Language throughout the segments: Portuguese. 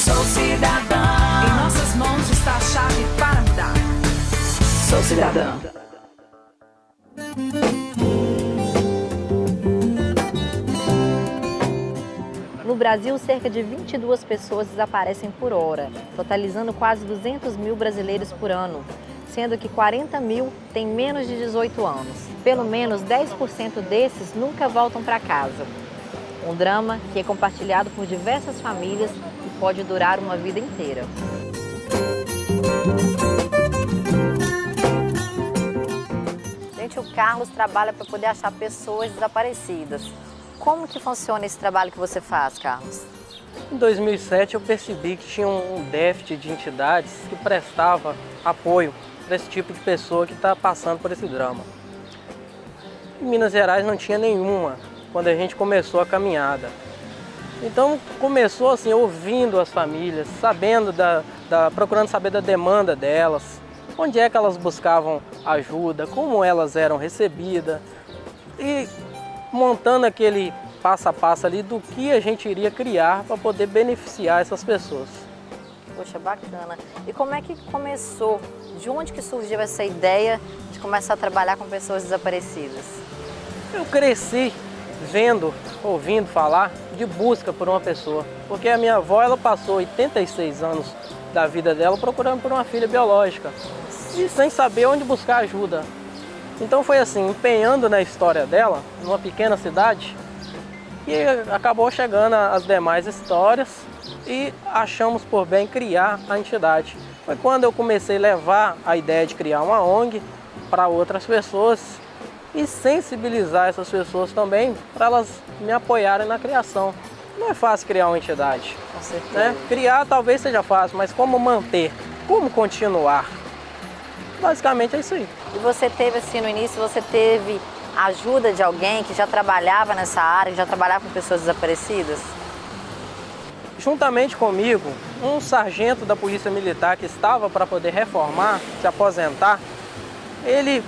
Sou cidadã. Em nossas mãos está a chave para mudar. Sou cidadã. No Brasil, cerca de 22 pessoas desaparecem por hora, totalizando quase 200 mil brasileiros por ano, sendo que 40 mil têm menos de 18 anos. Pelo menos 10% desses nunca voltam para casa. Um drama que é compartilhado por diversas famílias e pode durar uma vida inteira. Gente, o Carlos trabalha para poder achar pessoas desaparecidas. Como que funciona esse trabalho que você faz, Carlos? Em 2007 eu percebi que tinha um déficit de entidades que prestava apoio para esse tipo de pessoa que está passando por esse drama. Em Minas Gerais não tinha nenhuma quando a gente começou a caminhada. Então começou assim, ouvindo as famílias, sabendo procurando saber da demanda delas, onde é que elas buscavam ajuda, como elas eram recebidas e montando aquele passo a passo ali do que a gente iria criar para poder beneficiar essas pessoas. Poxa, bacana. E como é que começou? De onde que surgiu essa ideia de começar a trabalhar com pessoas desaparecidas? Eu cresci vendo, ouvindo falar de busca por uma pessoa, porque a minha avó ela passou 86 anos da vida dela procurando por uma filha biológica e sem saber onde buscar ajuda. Então foi assim, empenhando na história dela, numa pequena cidade, e acabou chegando às demais histórias e achamos por bem criar a entidade. Foi quando eu comecei a levar a ideia de criar uma ONG para outras pessoas e sensibilizar essas pessoas também para elas me apoiarem na criação. Não é fácil criar uma entidade. Com certeza. Né? Criar talvez seja fácil, mas como manter? Como continuar? Basicamente é isso aí. E você teve assim no início, você teve ajuda de alguém que já trabalhava nessa área, que já trabalhava com pessoas desaparecidas? Juntamente comigo, um sargento da Polícia Militar que estava para poder reformar, se aposentar, ele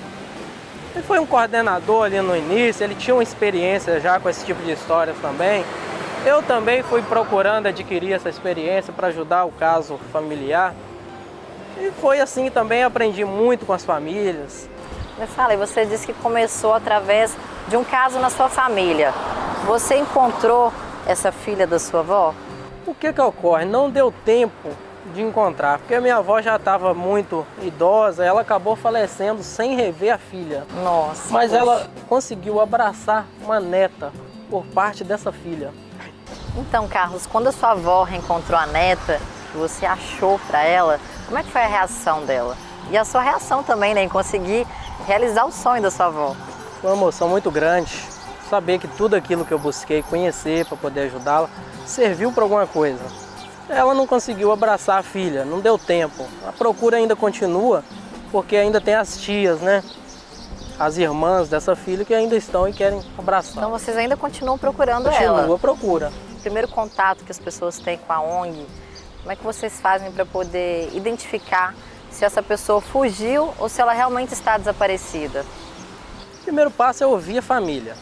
foi um coordenador ali no início, ele tinha uma experiência já com esse tipo de histórias também. Eu também fui procurando adquirir essa experiência para ajudar o caso familiar. E foi assim também, aprendi muito com as famílias. Me fala, e você disse que começou através de um caso na sua família. Você encontrou essa filha da sua avó? O que ocorre? Não deu tempo de encontrar, porque a minha avó já estava muito idosa, ela acabou falecendo sem rever a filha. Nossa. Mas poxa. ela conseguiu abraçar uma neta por parte dessa filha. Então, Carlos, quando a sua avó reencontrou a neta, que você achou para ela, como é que foi a reação dela? E a sua reação também, né, em conseguir realizar o sonho da sua avó? Foi uma emoção muito grande, saber que tudo aquilo que eu busquei conhecer para poder ajudá-la, serviu para alguma coisa. Ela não conseguiu abraçar a filha, não deu tempo. A procura ainda continua, porque ainda tem as tias, né? As irmãs dessa filha que ainda estão e querem abraçar. Então vocês ainda continuam procurando Continua ela? a procura. O primeiro contato que as pessoas têm com a ONG, como é que vocês fazem para poder identificar se essa pessoa fugiu ou se ela realmente está desaparecida? O primeiro passo é ouvir a família.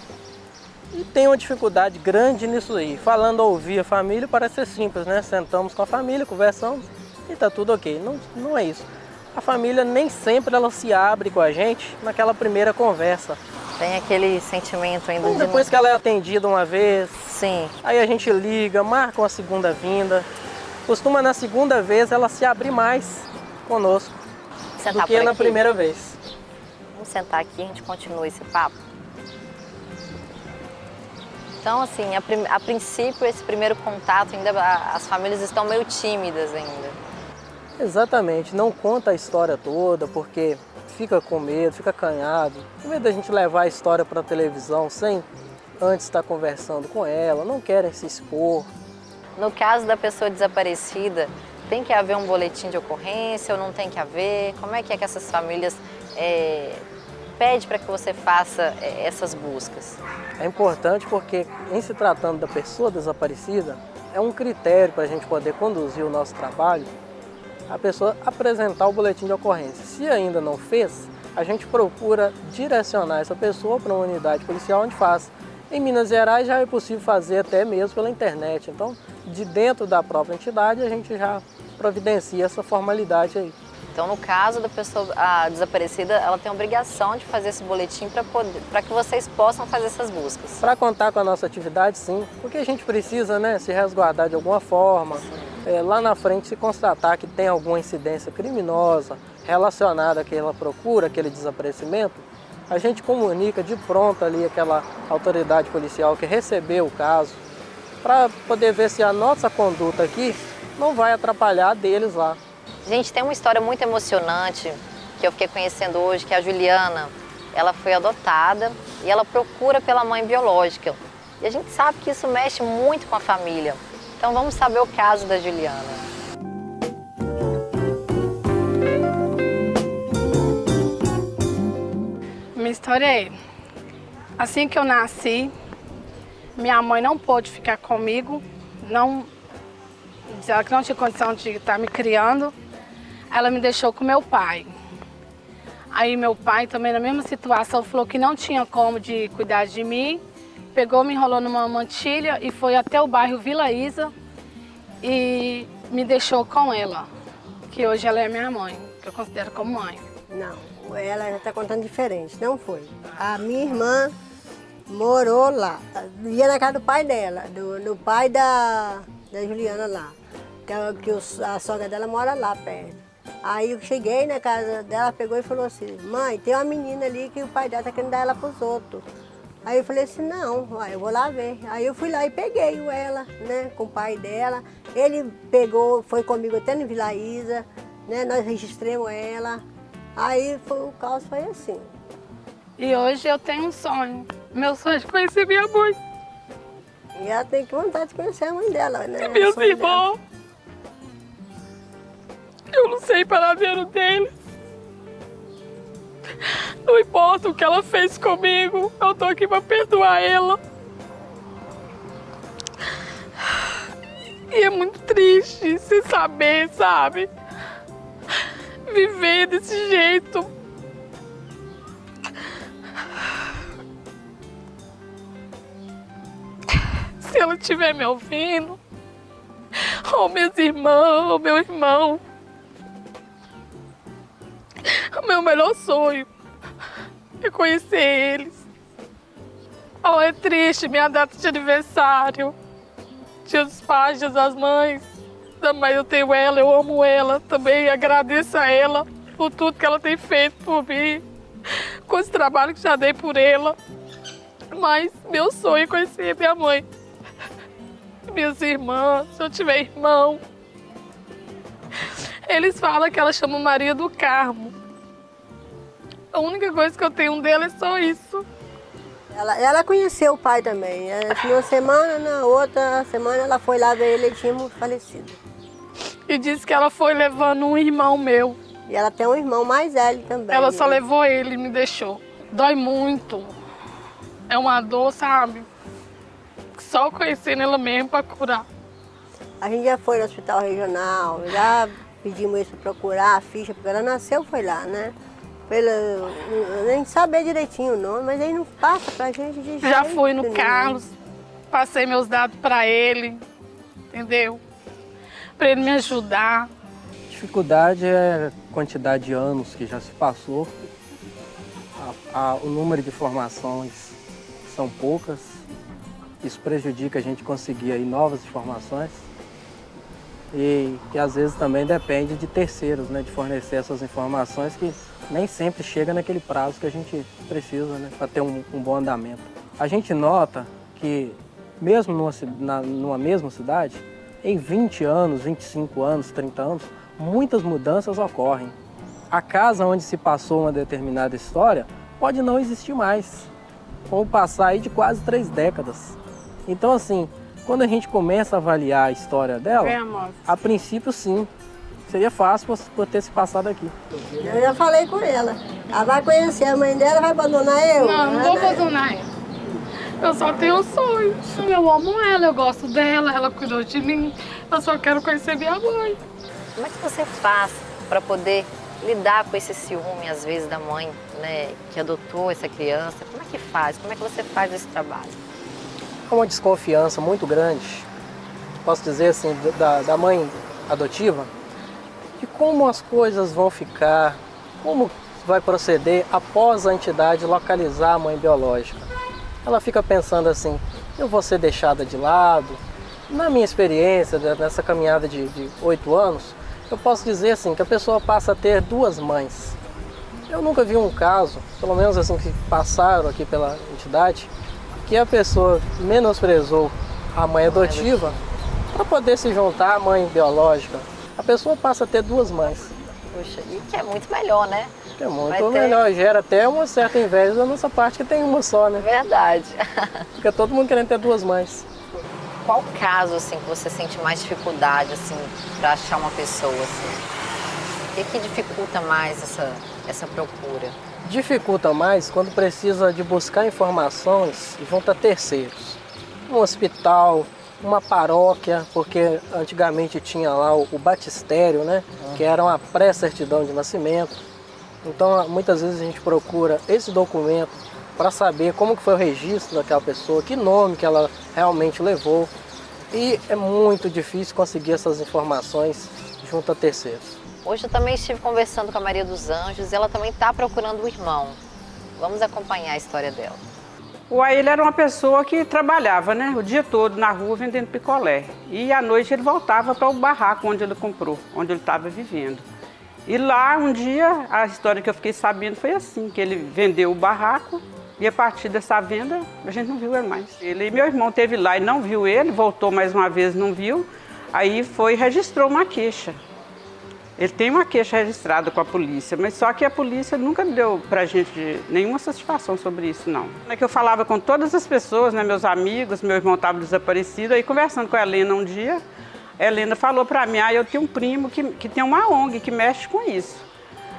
E tem uma dificuldade grande nisso aí. Falando ouvir a família parece ser simples, né? Sentamos com a família, conversamos e tá tudo ok. Não é isso. A família nem sempre ela se abre com a gente naquela primeira conversa. Tem aquele sentimento ainda Então, de... depois que ela é atendida uma vez, Sim. aí a gente liga, marca uma segunda vinda. Costuma na segunda vez ela se abrir mais conosco Sentar do que por na aqui. primeira vez. Vamos sentar aqui e a gente continua esse papo. Então, assim, a princípio, esse primeiro contato, ainda as famílias estão meio tímidas ainda. Exatamente, não conta a história toda, porque fica com medo, fica acanhado. Com medo da gente levar a história para a televisão sem antes estar conversando com ela, não querem se expor. No caso da pessoa desaparecida, tem que haver um boletim de ocorrência ou não tem que haver? Como é que essas famílias pedem para que você faça essas buscas? É importante porque, em se tratando da pessoa desaparecida, é um critério para a gente poder conduzir o nosso trabalho, a pessoa apresentar o boletim de ocorrência. Se ainda não fez, a gente procura direcionar essa pessoa para uma unidade policial onde faz Em Minas Gerais já é possível fazer até mesmo pela internet. Então, de dentro da própria entidade, a gente já providencia essa formalidade aí. Então, no caso da pessoa desaparecida, ela tem a obrigação de fazer esse boletim para que vocês possam fazer essas buscas. Para contar com a nossa atividade, sim, porque a gente precisa, né, se resguardar de alguma forma. Lá na frente, se constatar que tem alguma incidência criminosa relacionada àquela procura, aquele desaparecimento, a gente comunica de pronto ali aquela autoridade policial que recebeu o caso, para poder ver se a nossa conduta aqui não vai atrapalhar a deles lá. Gente, tem uma história muito emocionante que eu fiquei conhecendo hoje, que é a Juliana. Ela foi adotada e ela procura pela mãe biológica. E a gente sabe que isso mexe muito com a família. Então vamos saber o caso da Juliana. Minha história é, assim que eu nasci, minha mãe não pôde ficar comigo, ela que não tinha condição de estar me criando, ela me deixou com meu pai. Aí meu pai também na mesma situação falou que não tinha como de cuidar de mim, pegou, me enrolou numa mantilha e foi até o bairro Vila Isa e me deixou com ela, que hoje ela é minha mãe, que eu considero como mãe. Não, ela já está contando diferente, não foi. A minha irmã morou lá, ia na casa do pai dela, do pai da Juliana lá, que a sogra dela mora lá perto. Aí eu cheguei na casa dela, pegou e falou assim, mãe, tem uma menina ali que o pai dela está querendo dar ela para os outros. Aí eu falei assim, não, eu vou lá ver. Aí eu fui lá e peguei ela, né, com o pai dela. Ele pegou, foi comigo até no Vila Isa, né, nós registramos ela. Aí o caos foi assim. E hoje eu tenho um sonho. Meu sonho é de conhecer minha mãe. E ela tem que vontade de conhecer a mãe dela, né? E meus irmãos. Eu não sei paradeiro deles. Não importa o que ela fez comigo, eu tô aqui pra perdoar ela. E é muito triste se saber, sabe? Viver desse jeito. Se ela estiver me ouvindo, ou meus irmãos, ou meu irmão, o meu melhor sonho é conhecer eles. Oh, é triste minha data de aniversário, dia dos pais, dia das mães. Mas eu tenho ela, eu amo ela, também agradeço a ela por tudo que ela tem feito por mim, com esse trabalho que já dei por ela. Mas meu sonho é conhecer minha mãe, minhas irmãs, se eu tiver irmão. Eles falam que ela chama Maria do Carmo. A única coisa que eu tenho dela é só isso. Ela conheceu o pai também. Uma semana, na outra semana ela foi lá ver ele tinha falecido. E disse que ela foi levando um irmão meu. E ela tem um irmão mais velho também. Ela só levou ele e me deixou. Dói muito. É uma dor, sabe? Só conhecendo ela mesmo para curar. A gente já foi no hospital regional, já pedimos isso para procurar a ficha, porque ela nasceu, foi lá, né? Nem saber direitinho o nome, mas aí não passa pra gente de Já jeito fui no nenhum. Carlos, passei meus dados para ele, entendeu? Para ele me ajudar. Dificuldade é a quantidade de anos que já se passou, o número de informações são poucas, isso prejudica a gente conseguir aí novas informações e que às vezes também depende de terceiros, né, de fornecer essas informações que nem sempre chega naquele prazo que a gente precisa, né, para ter um bom andamento. A gente nota que mesmo numa mesma cidade, em 20 anos, 25 anos, 30 anos, muitas mudanças ocorrem. A casa onde se passou uma determinada história pode não existir mais, ou passar aí de quase 3 décadas. Então, assim, quando a gente começa a avaliar a história dela, a princípio, sim, seria fácil por ter se passado aqui. Eu já falei com ela. Ela vai conhecer a mãe dela, vai abandonar eu? Não vou abandonar ela. Eu só tenho um sonho. Eu amo ela, eu gosto dela, ela cuidou de mim. Eu só quero conhecer minha mãe. Como é que você faz para poder lidar com esse ciúme, às vezes, da mãe, né, que adotou essa criança? Como é que faz? Como é que você faz esse trabalho? há uma desconfiança muito grande, posso dizer assim, da mãe adotiva, de como as coisas vão ficar, como vai proceder após a entidade localizar a mãe biológica. Ela fica pensando assim, eu vou ser deixada de lado. Na minha experiência, nessa caminhada de 8 anos, eu posso dizer assim, que a pessoa passa a ter 2 mães. Eu nunca vi um caso, pelo menos assim que passaram aqui pela entidade, que a pessoa menosprezou a mãe adotiva para poder se juntar à mãe biológica. A pessoa passa a ter 2 mães. Puxa, e que é muito melhor, né? Que é muito melhor, gera até uma certa inveja da nossa parte que tem uma só, né? Verdade. Fica todo mundo querendo ter 2 mães. Qual caso assim que você sente mais dificuldade assim para achar uma pessoa assim? O que dificulta mais essa procura? Dificulta mais quando precisa de buscar informações junto a terceiros. Um hospital, uma paróquia, porque antigamente tinha lá o batistério, né? Que era uma pré-certidão de nascimento. Então, muitas vezes a gente procura esse documento para saber como que foi o registro daquela pessoa, que nome que ela realmente levou. E é muito difícil conseguir essas informações junto a terceiros. Hoje eu também estive conversando com a Maria dos Anjos e ela também está procurando o irmão. Vamos acompanhar a história dela. O Ailton era uma pessoa que trabalhava, né, o dia todo na rua vendendo picolé. E à noite ele voltava para o barraco onde ele comprou, onde ele estava vivendo. E lá um dia, a história que eu fiquei sabendo foi assim, que ele vendeu o barraco e a partir dessa venda a gente não viu ele mais. Ele e meu irmão esteve lá e não viu ele, voltou mais uma vez e não viu, aí foi e registrou uma queixa. Ele tem uma queixa registrada com a polícia, mas só que a polícia nunca deu pra gente nenhuma satisfação sobre isso, não. É que eu falava com todas as pessoas, né, meus amigos, meu irmão estava desaparecido, aí conversando com a Helena um dia, a Helena falou pra mim, eu tenho um primo que tem uma ONG que mexe com isso.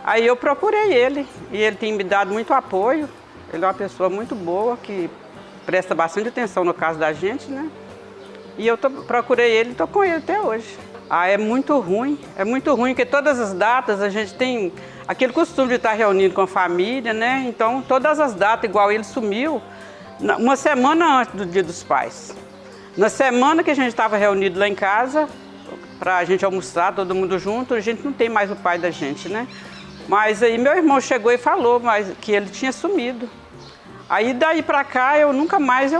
Aí eu procurei ele, e ele tem me dado muito apoio, ele é uma pessoa muito boa, que presta bastante atenção no caso da gente, né? E eu procurei ele e estou com ele até hoje. É muito ruim, porque todas as datas a gente tem aquele costume de estar reunido com a família, né? Então, todas as datas, igual ele sumiu, uma semana antes do Dia dos Pais. Na semana que a gente estava reunido lá em casa, para a gente almoçar, todo mundo junto, a gente não tem mais o pai da gente, né? Mas aí meu irmão chegou e falou que ele tinha sumido. Aí daí para cá, eu nunca mais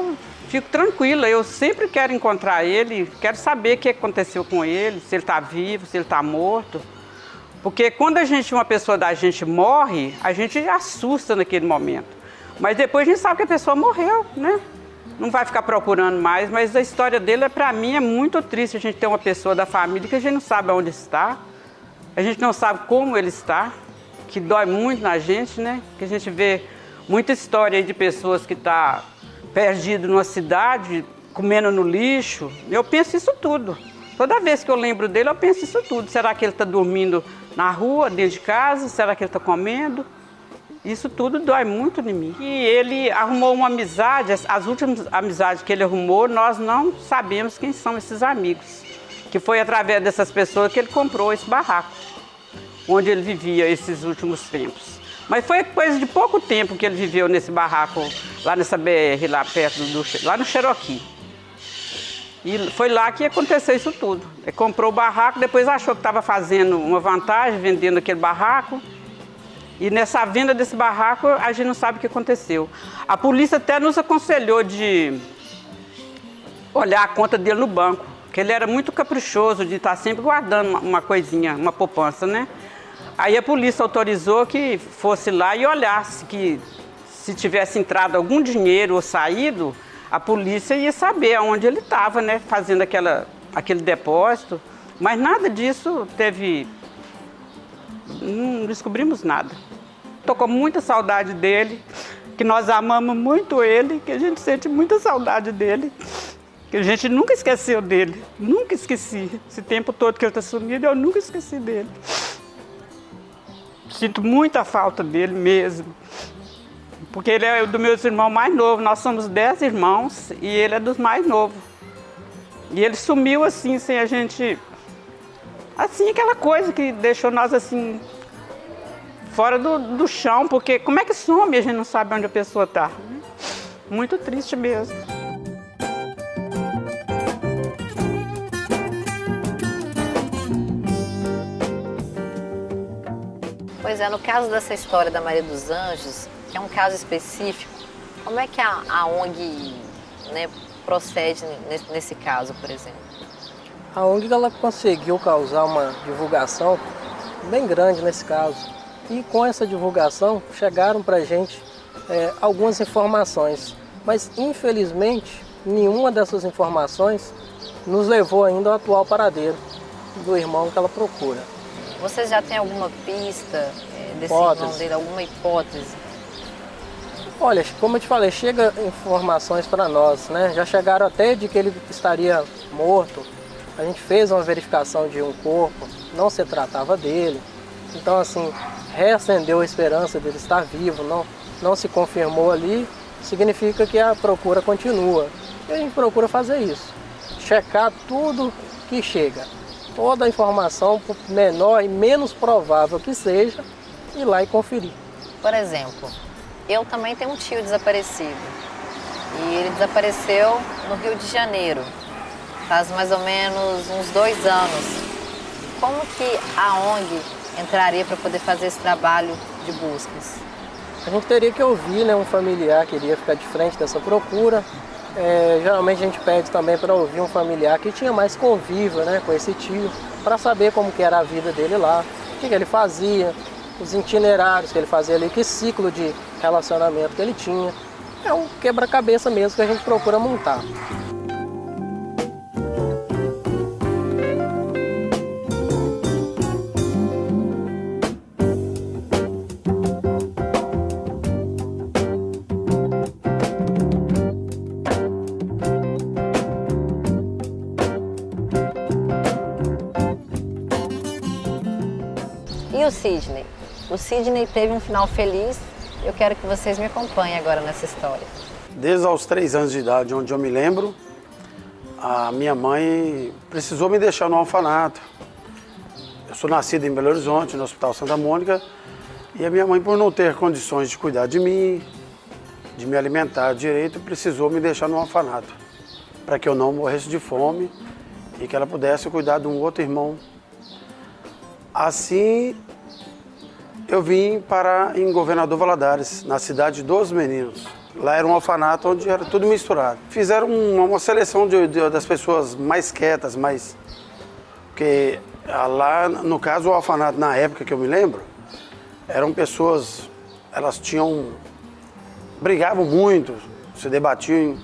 fico tranquila, eu sempre quero encontrar ele, quero saber o que aconteceu com ele, se ele está vivo, se ele está morto. Porque quando uma pessoa da gente morre, a gente assusta naquele momento. Mas depois a gente sabe que a pessoa morreu, né? Não vai ficar procurando mais, mas a história dele, para mim, é muito triste a gente ter uma pessoa da família que a gente não sabe onde está, a gente não sabe como ele está, que dói muito na gente, né? Que a gente vê muita história aí de pessoas que estão perdido numa cidade, comendo no lixo. Eu penso isso tudo. Toda vez que eu lembro dele, eu penso isso tudo. Será que ele está dormindo na rua, dentro de casa? Será que ele está comendo? Isso tudo dói muito em mim. E ele arrumou uma amizade, as últimas amizades que ele arrumou, nós não sabemos quem são esses amigos. Que foi através dessas pessoas que ele comprou esse barraco, onde ele vivia esses últimos tempos. Mas foi coisa de pouco tempo que ele viveu nesse barraco, lá nessa BR, lá perto lá no Cherokee. E foi lá que aconteceu isso tudo. Ele comprou o barraco, depois achou que estava fazendo uma vantagem, vendendo aquele barraco. E nessa venda desse barraco, a gente não sabe o que aconteceu. A polícia até nos aconselhou de olhar a conta dele no banco, porque ele era muito caprichoso de estar sempre guardando uma coisinha, uma poupança, né? Aí a polícia autorizou que fosse lá e olhasse, que se tivesse entrado algum dinheiro ou saído, a polícia ia saber aonde ele estava, né, fazendo aquele depósito. Mas nada disso não descobrimos nada. Estou com muita saudade dele, que nós amamos muito ele, que a gente sente muita saudade dele, que a gente nunca esqueceu dele, nunca esqueci. Esse tempo todo que ele está sumido, eu nunca esqueci dele. Sinto muita falta dele mesmo, porque ele é dos meus irmãos mais novos. Nós somos 10 irmãos e ele é dos mais novos. E ele sumiu assim, sem a gente... Assim, aquela coisa que deixou nós assim, fora do chão, porque como é que some e a gente não sabe onde a pessoa está? Muito triste mesmo. Pois é, no caso dessa história da Maria dos Anjos, que é um caso específico, como é que a ONG, né, procede nesse caso, por exemplo? A ONG ela conseguiu causar uma divulgação bem grande nesse caso. E com essa divulgação chegaram para a gente algumas informações. Mas infelizmente nenhuma dessas informações nos levou ainda ao atual paradeiro do irmão que ela procura. Vocês já têm alguma pista desse Hipótese. irmão dele, alguma hipótese? Olha, como eu te falei, chega informações para nós, né? Já chegaram até de que ele estaria morto. A gente fez uma verificação de um corpo, não se tratava dele. Então, assim, reacendeu a esperança dele estar vivo, não se confirmou ali, significa que a procura continua. E a gente procura fazer isso, checar tudo que chega. Toda a informação, por menor e menos provável que seja, ir lá e conferir. Por exemplo, eu também tenho um tio desaparecido. E ele desapareceu no Rio de Janeiro, faz mais ou menos uns 2 anos. Como que a ONG entraria para poder fazer esse trabalho de buscas? A gente teria que ouvir, né, um familiar que iria ficar de frente dessa procura. Geralmente a gente pede também para ouvir um familiar que tinha mais convívio, né, com esse tio, para saber como que era a vida dele lá, o que ele fazia, os itinerários que ele fazia ali, que ciclo de relacionamento que ele tinha. É um quebra-cabeça mesmo que a gente procura montar. E o Sidney? O Sidney teve um final feliz. Eu quero que vocês me acompanhem agora nessa história. Desde os 3 anos de idade, onde eu me lembro, a minha mãe precisou me deixar no orfanato. Eu sou nascido em Belo Horizonte, no Hospital Santa Mônica, e a minha mãe, por não ter condições de cuidar de mim, de me alimentar direito, precisou me deixar no orfanato, para que eu não morresse de fome e que ela pudesse cuidar de um outro irmão. Assim, eu vim parar em Governador Valadares, na cidade dos Meninos. Lá era um orfanato onde era tudo misturado. Fizeram uma seleção das pessoas mais quietas, porque lá, no caso, o orfanato, na época que eu me lembro, eram pessoas, elas brigavam muito, se debatiam.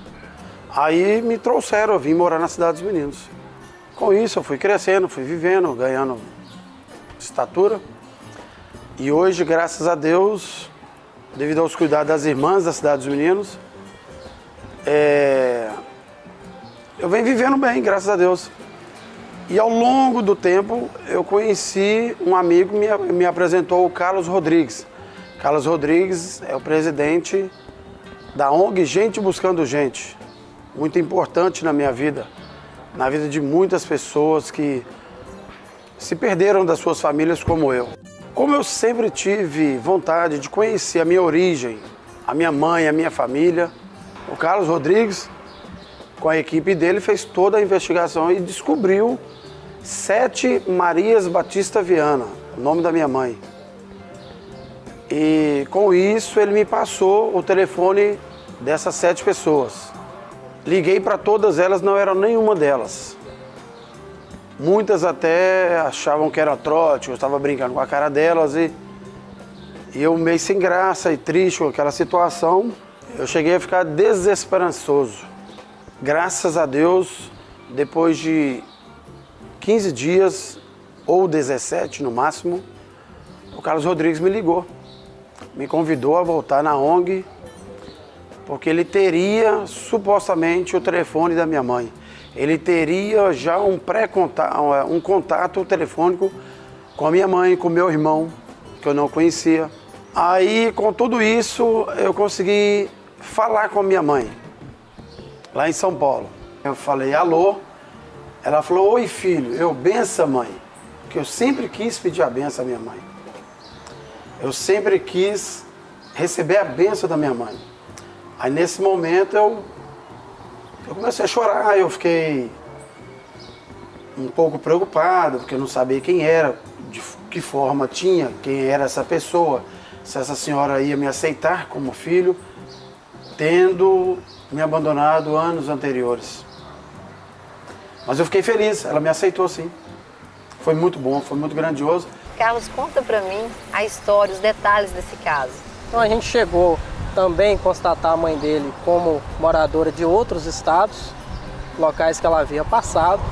Aí me trouxeram, eu vim morar na cidade dos Meninos. Com isso, eu fui crescendo, fui vivendo, ganhando estatura. E hoje, graças a Deus, devido aos cuidados das irmãs da Cidade dos Meninos, eu venho vivendo bem, graças a Deus. E ao longo do tempo, eu conheci um amigo que me apresentou, o Carlos Rodrigues. Carlos Rodrigues é o presidente da ONG Gente Buscando Gente. Muito importante na minha vida, na vida de muitas pessoas que se perderam das suas famílias como eu. Como eu sempre tive vontade de conhecer a minha origem, a minha mãe, a minha família, o Carlos Rodrigues, com a equipe dele, fez toda a investigação e descobriu 7 Marias Batista Viana, o nome da minha mãe. E com isso ele me passou o telefone dessas 7 pessoas. Liguei para todas elas, não era nenhuma delas. Muitas até achavam que era trote, eu estava brincando com a cara delas e eu meio sem graça e triste com aquela situação, eu cheguei a ficar desesperançoso. Graças a Deus, depois de 15 dias, ou 17 no máximo, o Carlos Rodrigues me ligou, me convidou a voltar na ONG, porque ele teria supostamente o telefone da minha mãe. Ele teria já um contato telefônico com a minha mãe, com o meu irmão, que eu não conhecia. Aí, com tudo isso, eu consegui falar com a minha mãe, lá em São Paulo. Eu falei, alô? Ela falou, oi filho, eu benção mãe, que eu sempre quis pedir a benção à minha mãe. Eu sempre quis receber a benção da minha mãe. Aí, nesse momento, eu comecei a chorar, eu fiquei um pouco preocupado, porque eu não sabia quem era, que forma tinha, quem era essa pessoa, se essa senhora ia me aceitar como filho, tendo me abandonado anos anteriores. Mas eu fiquei feliz, ela me aceitou sim. Foi muito bom, foi muito grandioso. Carlos, conta pra mim a história, os detalhes desse caso. Então a gente chegou também a constatar a mãe dele como moradora de outros estados, locais que ela havia passado,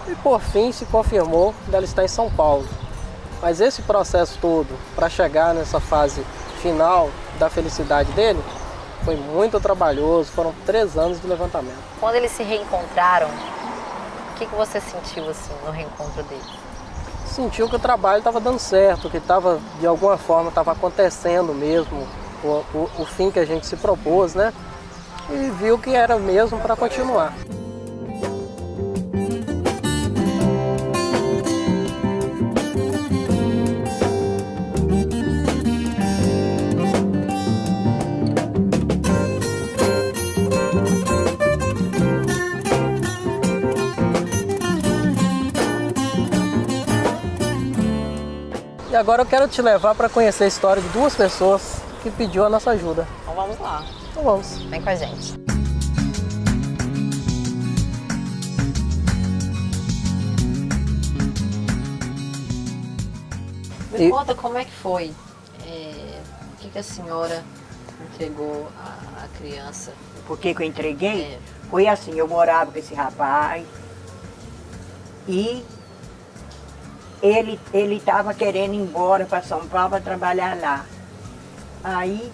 e por fim se confirmou dela estar em São Paulo. Mas esse processo todo, para chegar nessa fase final da felicidade dele, foi muito trabalhoso, foram 3 anos de levantamento. Quando eles se reencontraram, o que você sentiu assim no reencontro deles? Sentiu que o trabalho estava dando certo, que estava, de alguma forma, estava acontecendo mesmo o fim que a gente se propôs, né? E viu que era mesmo para continuar. E agora eu quero te levar para conhecer a história de 2 pessoas que pediu a nossa ajuda. Então vamos lá. Então vamos. Vem com a gente. Me conta como é que foi. O que a senhora entregou à criança? Por que eu entreguei? Foi assim, eu morava com esse rapaz e ele estava querendo ir embora para São Paulo para trabalhar lá. Aí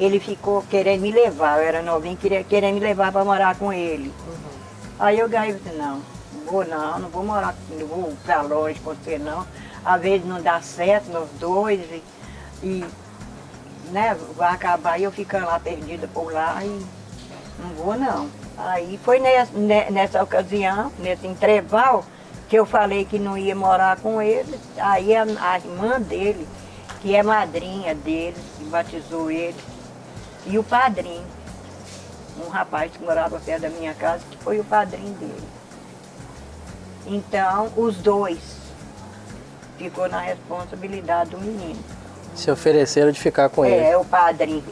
ele ficou querendo me levar, eu era novinho, querendo me levar para morar com ele. Aí eu ganhei, não vou morar, não vou para longe com você não. Às vezes não dá certo nós dois e né, vai acabar eu ficando lá perdida por lá e não vou não. Aí foi nessa ocasião, nesse intervalo, que eu falei que não ia morar com ele. Aí a irmã dele, que é madrinha dele, que batizou ele, e o padrinho, um rapaz que morava perto da minha casa, que foi o padrinho dele. Então, os dois ficou na responsabilidade do menino. Se ofereceram de ficar com ele. É, o padrinho.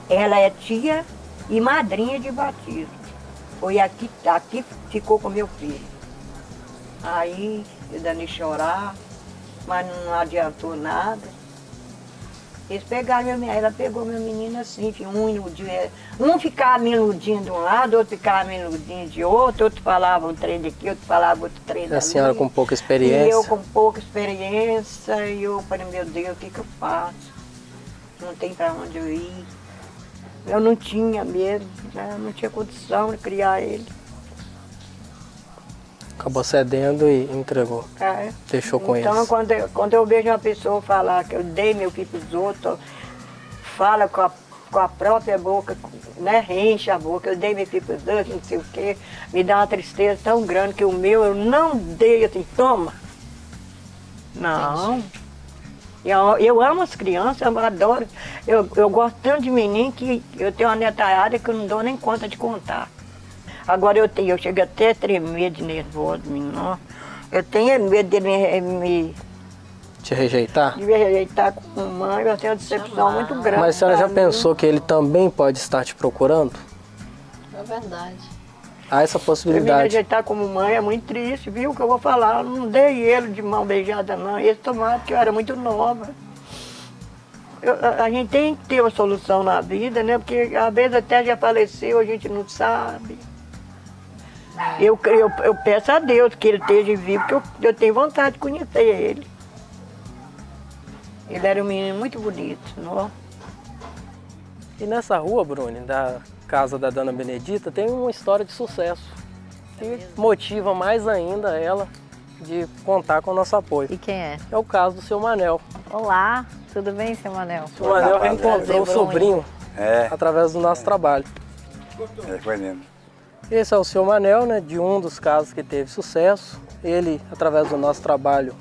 Ela é tia e madrinha de batismo. Foi aqui ficou com meu filho. Aí, eu dando chorar, mas não adiantou nada. Eles pegaram ela pegou meu menino assim, um ficava me iludindo de um lado, outro ficava me iludindo de outro falava um trem daqui, outro falava outro trem dali. A senhora com pouca experiência. E eu com pouca experiência, e eu falei, meu Deus, o que eu faço? Não tem para onde eu ir. Eu não tinha mesmo, né? Não tinha condição de criar ele. Acabou cedendo e entregou. Deixou com eles. Então, quando eu vejo uma pessoa falar que eu dei meu filho para os outros, fala com a própria boca, né, enche a boca, eu dei meu filho para os outros, não sei o quê, me dá uma tristeza tão grande que o meu eu não dei, assim, toma. Não. Eu amo as crianças, eu adoro. Eu gosto tanto de menino que eu tenho uma netarada que eu não dou nem conta de contar. Agora eu chego até a tremer de nervoso, menino. Eu tenho medo dele te rejeitar? De me rejeitar como mãe, eu tenho uma decepção muito grande. Mas a senhora já pensou que ele também pode estar te procurando? É verdade. Há essa possibilidade. Me rejeitar como mãe é muito triste, viu? O que eu vou falar? Eu não dei ele de mão beijada, não. Esse tomado porque eu era muito nova. A gente tem que ter uma solução na vida, né? Porque às vezes até já faleceu, a gente não sabe. Eu peço a Deus que ele esteja vivo, porque eu tenho vontade de conhecer ele. Ele era um menino muito bonito, não? E nessa rua, Bruni, da casa da Dona Benedita, tem uma história de sucesso que motiva mais ainda ela de contar com o nosso apoio. E quem é? É o caso do seu Manel. Olá, tudo bem, seu Manel? O Manel reencontrou o sobrinho através do nosso trabalho. Foi mesmo. Esse é o seu Manel, né, de um dos casos que teve sucesso. Ele, através do nosso trabalho,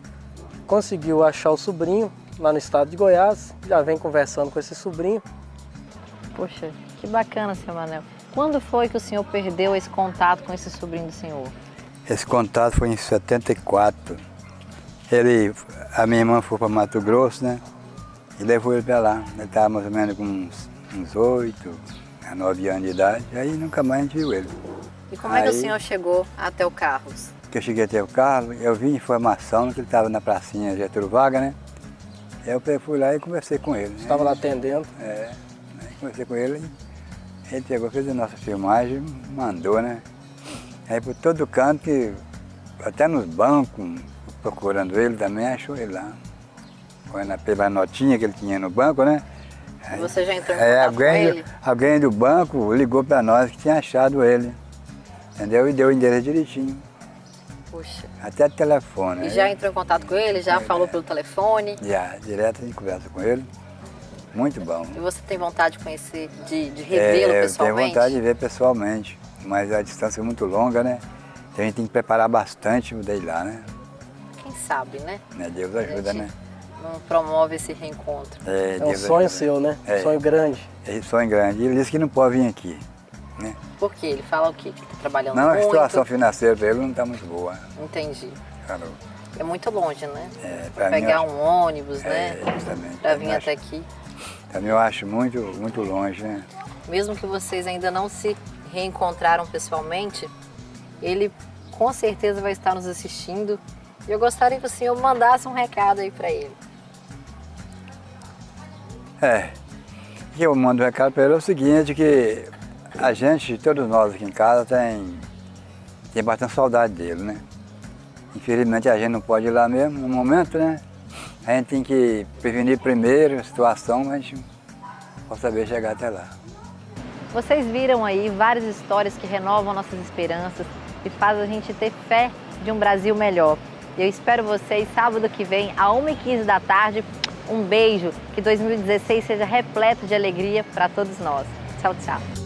conseguiu achar o sobrinho lá no estado de Goiás. Já vem conversando com esse sobrinho. Poxa, que bacana, seu Manel. Quando foi que o senhor perdeu esse contato com esse sobrinho do senhor? Esse contato foi em 74. A minha irmã foi para Mato Grosso, né? E levou ele para lá. Ele estava mais ou menos com uns 8 a 9 anos de idade. Aí nunca mais a gente viu ele. E como é que o senhor chegou até o Carlos? Que eu cheguei até o Carlos, eu vi informação que ele estava na pracinha Getúlio Vargas, né? Aí eu fui lá e conversei com ele. Você estava lá atendendo? É, aí conversei com ele. Ele pegou, fez a nossa filmagem, mandou, né? Aí por todo canto, até nos bancos, procurando ele também, achou ele lá. Pela notinha que ele tinha no banco, né? Aí, você já entrou em contato com ele? Alguém do banco ligou para nós que tinha achado ele, entendeu? E deu o endereço direitinho. Puxa. Até telefone. E já entrou em contato com ele? Já falou pelo telefone? Já, direto a gente conversa com ele. Muito bom. E você tem vontade de conhecer, de revê-lo pessoalmente? Eu tenho vontade de ver pessoalmente, mas a distância é muito longa, né? Então a gente tem que preparar bastante o ir lá, né? Quem sabe, né? Deus ajuda, né? Não promove esse reencontro. É um sonho seu, né? Sonho grande. É sonho grande. Ele disse que não pode vir aqui, né? Por quê? Ele fala o quê? Que está trabalhando muito? Não, a situação muito? financeira dele não está muito boa. Entendi. Falou. É muito longe, né? Para pegar um ônibus, né? Justamente. Para vir até aqui. Também eu acho muito, muito longe, né? Mesmo que vocês ainda não se reencontraram pessoalmente, ele com certeza vai estar nos assistindo. E eu gostaria que o senhor mandasse um recado aí para ele. O que eu mando um recado para ele é o seguinte, que a gente, todos nós aqui em casa, tem bastante saudade dele, né? Infelizmente a gente não pode ir lá mesmo no momento, né? A gente tem que prevenir primeiro a situação, mas a gente pode saber chegar até lá. Vocês viram aí várias histórias que renovam nossas esperanças e fazem a gente ter fé de um Brasil melhor. Eu espero vocês sábado que vem, às 1h15 da tarde. Um beijo, que 2016 seja repleto de alegria para todos nós. Tchau, tchau.